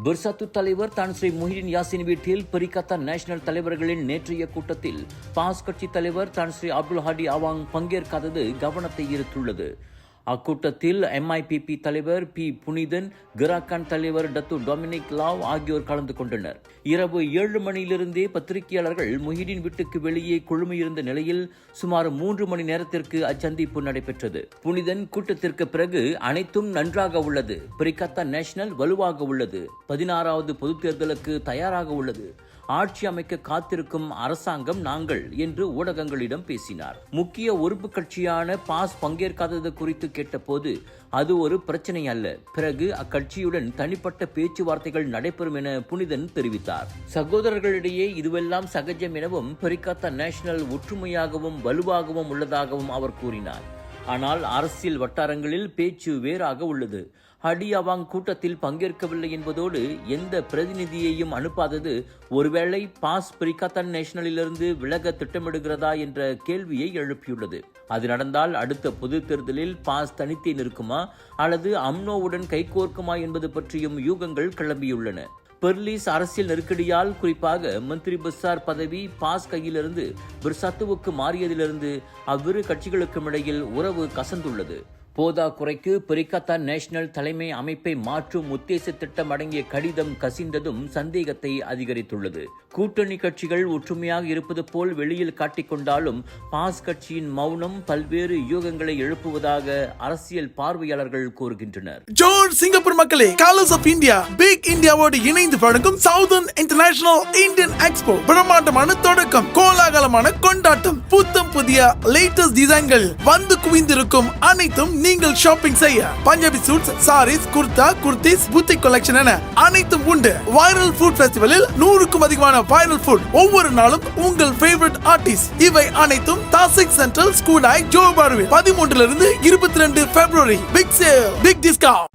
Bersatu தலைவர் தான் ஸ்ரீ முஹிடின் யாசின் வீட்டில் பெரிகத்தான் நேஷனல் தலைவர்களின் நேற்றைய கூட்டத்தில் பாஸ் கட்சி தலைவர் தான் ஸ்ரீ அப்துல் ஹாடி அவாங் பங்கேற்காதது கவனத்தை ஈர்த்துள்ளது. அக்கூட்டத்தில் MIPP தலைவர் P. புனிதன், கிராக்கான் தலைவர் டத்து டொமினிக் லாவ் ஆகியோர் கலந்து கொண்டனர். இரவு 7 மணியிலிருந்தே பத்திரிகையாளர்கள் முஹிடின் வீட்டுக்கு வெளியே குழுமியிருந்த நிலையில் சுமார் 3 மணி நேரத்திற்கு அச்சந்திப்பு நடைபெற்றது. புனிதன் கூட்டத்திற்கு பிறகு அனைத்தும் நன்றாக உள்ளது, பெரிகத்தான் நேஷனல் வலுவாக உள்ளது, 16வது பொதுத் தேர்தலுக்கு தயாராக உள்ளது, ஆட்சி அமைக்க காத்திருக்கும் அரசாங்கம் நாங்கள் என்று ஊடகங்களிடம் பேசினார். முக்கிய உறுப்பு கட்சியான பாஸ் பங்கேற்காதது குறித்து கேட்டபோது அது ஒரு பிரச்சனை அல்ல, பிறகு அக்கட்சியுடன் தனிப்பட்ட பேச்சுவார்த்தைகள் நடைபெறும் என புனிதன் தெரிவித்தார். சகோதரர்களிடையே இதுவெல்லாம் சகஜம் எனவும் பெரிகத்தான் நேஷனல் ஒற்றுமையாகவும் வலுவாகவும் உள்ளதாகவும் அவர் கூறினார். ஆனால் அரசியல் வட்டாரங்களில் பேச்சு வேறாக உள்ளது. ஹடி அவாங் கூட்டத்தில் பங்கேற்கவில்லை என்பதோடு எந்த பிரதிநிதியையும் அனுப்பாதது ஒருவேளை பாஸ் பெரிகத்தான் நேஷனலிலிருந்து விலக திட்டமிடுகிறதா என்ற கேள்வியை எழுப்பியுள்ளது. அது நடந்தால் அடுத்த பொது தேர்தலில் பாஸ் தனித்தே நிற்குமா அல்லது அம்னோவுடன் கைகோர்க்குமா என்பது பற்றியும் யூகங்கள் கிளம்பியுள்ளன. பெர்லிஸ் அரசியல் நெருக்கடியால் குறிப்பாக மந்திரி பசார் பதவி பாஸ் கையிலிருந்து பெர்சாத்துவுக்கு மாறியதிலிருந்து அவ்விரு கட்சிகளுக்கும் இடையில் உறவு கசந்துள்ளது. போதா குறைக்கு பெரிகத்தான் நேஷனல் தலைமை அமைப்பை மாற்றும் உத்தேச திட்டம் அடங்கிய கடிதம் கசிந்ததும் சந்தேகத்தை அதிகரித்துள்ளது. கூட்டணி கட்சிகள் ஒற்றுமையாக இருப்பது போல் வெளியில் காட்டிக்கொண்டாலும் பாஸ் கட்சியின் மௌனம் பல்வேறு யூகங்களை எழுப்புவதாக அரசியல் பார்வையாளர்கள் கூறுகின்றனர். ஜோர் சிங்கப்பூர் மக்களே, கலர்ஸ் ஆஃப் இந்தியா பிக் இந்தியாவோடு இணைந்து வழங்கும் சவுதர்ன் இன்டர்நேஷனல் இந்தியன் எக்ஸ்போ பிரம்மாண்டமான தொடக்கம், கோலாகலமான கொண்டாட்டம், புத்தம் புதிய லேட்டஸ்ட் டிசைன்கள் வந்து குவிந்திருக்கும். அனைத்தும் நீங்கள் ஷாப்பிங் செய்ய Punjabi suits, saris, kurta, kurtis, boutique collection என அனைத்தும் உண்டு. வைரல் ஃபுட் ஃபெஸ்டிவலில் 100க்கும் அதிகமான வைரல் ஃபுட், ஒவ்வொரு நாளும் உங்கள் ஃபேவரட் ஆர்டிஸ்ட். இவை அனைத்தும் தாசிக் சென்ட்ரல் ஸ்கூடாய் ஜோபார்வில் 13 லிருந்து 22 பிப்ரவரி. Big sale, big discount.